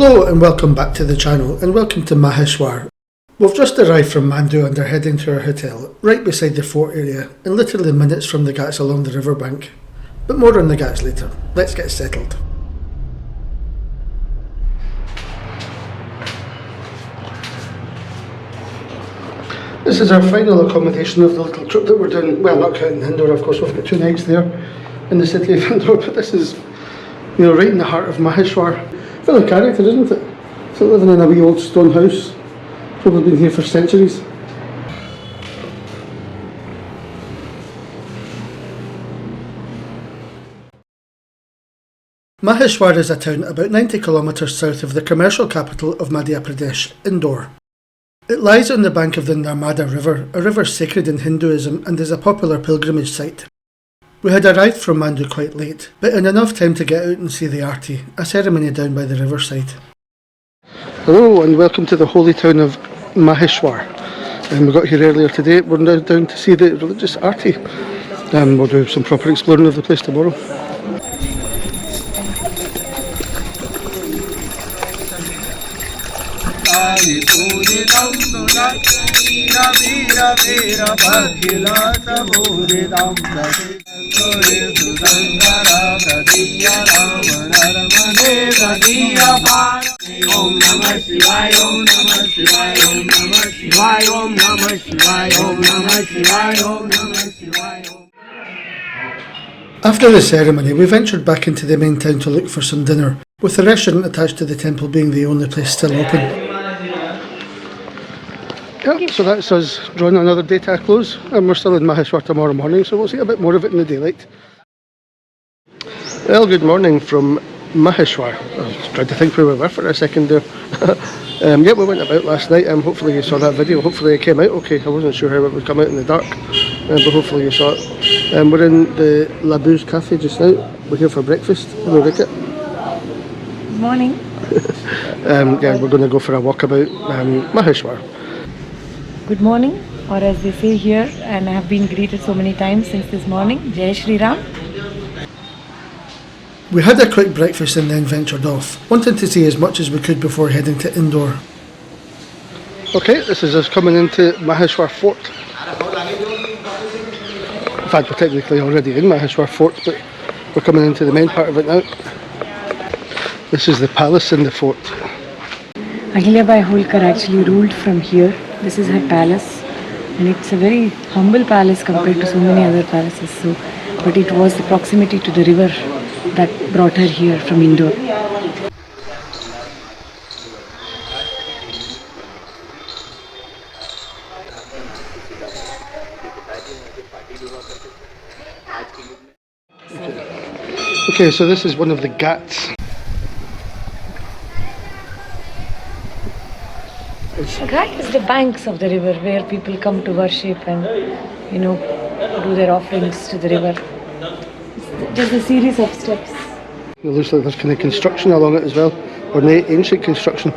Hello and welcome back to the channel, and welcome to Maheshwar. We've just arrived from Mandu and are heading to our hotel, right beside the fort area, and literally minutes from the ghats along the riverbank. But more on the ghats later. Let's get settled. This is our final accommodation of the little trip that we're doing. Well, not counting Indore, of course. We've got 2 nights there in the city of Indore, but this is, right in the heart of Maheshwar. Full of character, isn't it? It's like living in a wee old stone house. Probably been here for centuries. Maheshwar is a town about 90 kilometres south of the commercial capital of Madhya Pradesh, Indore. It lies on the bank of the Narmada River, a river sacred in Hinduism and is a popular pilgrimage site. We had arrived from Mandu quite late, but in enough time to get out and see the Aarti, a ceremony down by the riverside. Hello and welcome to the holy town of Maheshwar. We got here earlier today. We're now down to see the religious Aarti. We'll do some proper exploring of the place tomorrow. After the ceremony, we ventured back into the main town to look for some dinner, with the restaurant attached to the temple being the only place still open. Yep, so that's us drawing another day to a close, and we're still in Maheshwar tomorrow morning, so we'll see a bit more of it in the daylight. Well, good morning from Maheshwar. I was trying to think where we were for a second there. Yeah, we went about last night. Hopefully you saw that video. Hopefully it came out okay. I wasn't sure how it would come out in the dark, but hopefully you saw it. We're in the La Bouge Cafe just now. We're here for breakfast. Hello, Ricket. Good morning. Yeah, we're going to go for a walk about Maheshwar. Good morning, or as they say here, and I have been greeted so many times since this morning, Jai Shri Ram. We had a quick breakfast and then ventured off, wanting to see as much as we could before heading to Indore. Okay, this is us coming into Maheshwar Fort. In fact, we're technically already in Maheshwar Fort, but we're coming into the main part of it now. This is the palace in the fort. Ahilyabai Holkar actually ruled from here. This is her palace, and it's a very humble palace compared to so many other palaces. But it was the proximity to the river that brought her here from Indore. Okay, so this is one of the ghats. The ghat is the banks of the river where people come to worship and, do their offerings to the river. It's just a series of steps. It looks like there's kind of construction along it as well, or ancient construction.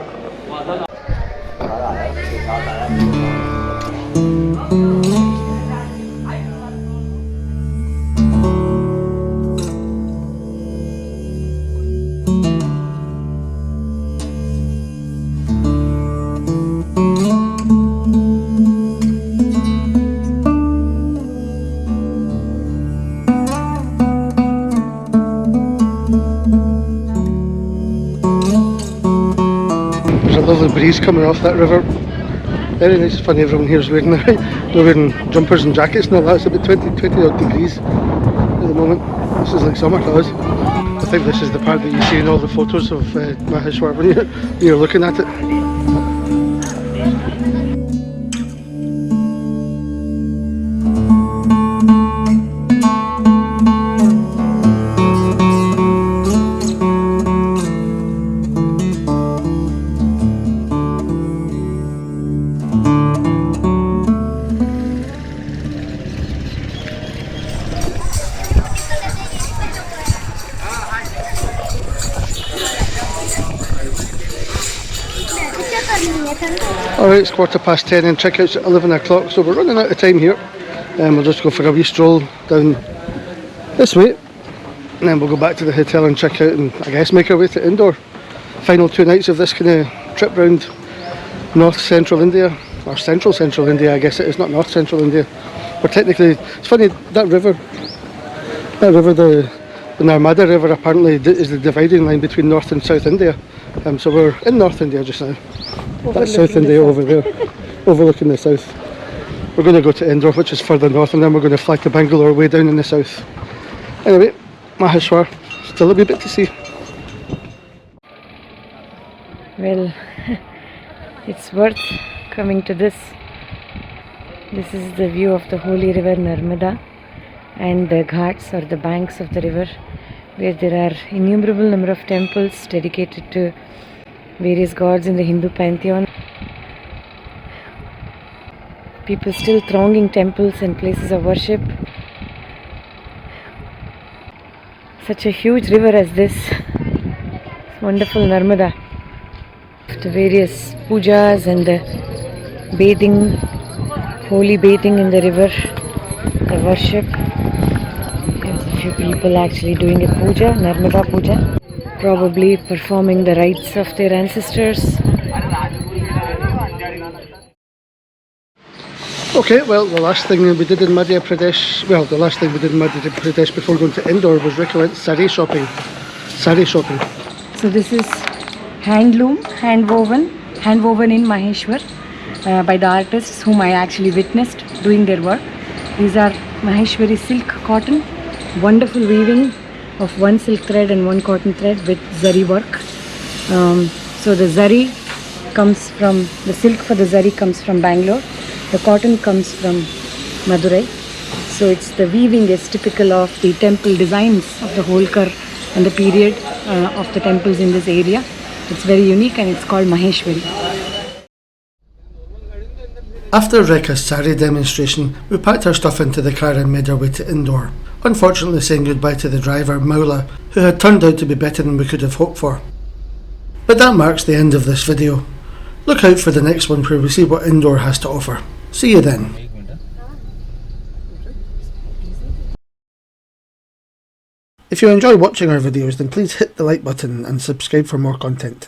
Lovely breeze coming off that river. Very nice. It's funny everyone here is wearing wearing jumpers and jackets and all that. It's about 20 odd degrees at the moment. This is like summer to us. I think this is the part that you see in all the photos of Maheshwar when you're looking at it. Alright, it's 10:15 and checkout's at 11 o'clock, so we're running out of time here. We'll just go for a wee stroll down this way, and then we'll go back to the hotel and check out and I guess make our way to Indore. final 2 nights of this kind of trip round north central India, or central India I guess it is, not north central India. We're technically, it's funny, that river, the Narmada River apparently is the dividing line between North and South India. So we're in North India just now. That's South India over there, overlooking the south. We're going to go to Indore, which is further north, and then we're going to fly to Bangalore way down in the south. Anyway, Maheshwar, still a wee bit to see. Well, it's worth coming to this. This is the view of the holy river Narmada and the ghats, or the banks of the river, where there are innumerable number of temples dedicated to various gods in the Hindu pantheon. People still thronging temples and places of worship. Such a huge river as this, wonderful Narmada. The various pujas and the bathing, holy bathing in the river, the worship. There's a few people actually doing a puja, Narmada puja, probably performing the rites of their ancestors. Okay, well, the last thing we did in Madhya Pradesh, before going to Indore was Rika went sari shopping. So this is handloom, handwoven in Maheshwar by the artists whom I actually witnessed doing their work. These are Maheshwari silk cotton, wonderful weaving of one silk thread and one cotton thread with zari work. So the zari comes from, the silk for the zari comes from Bangalore. The cotton comes from Madurai. So it's the weaving is typical of the temple designs of the Holkar and the period of the temples in this area. It's very unique and it's called Maheshwari. After Reka's sari demonstration, we packed our stuff into the car and made our way to Indore, unfortunately saying goodbye to the driver, Maula, who had turned out to be better than we could have hoped for. But that marks the end of this video. Look out for the next one where we see what Indore has to offer. See you then. If you enjoy watching our videos, then please hit the like button and subscribe for more content.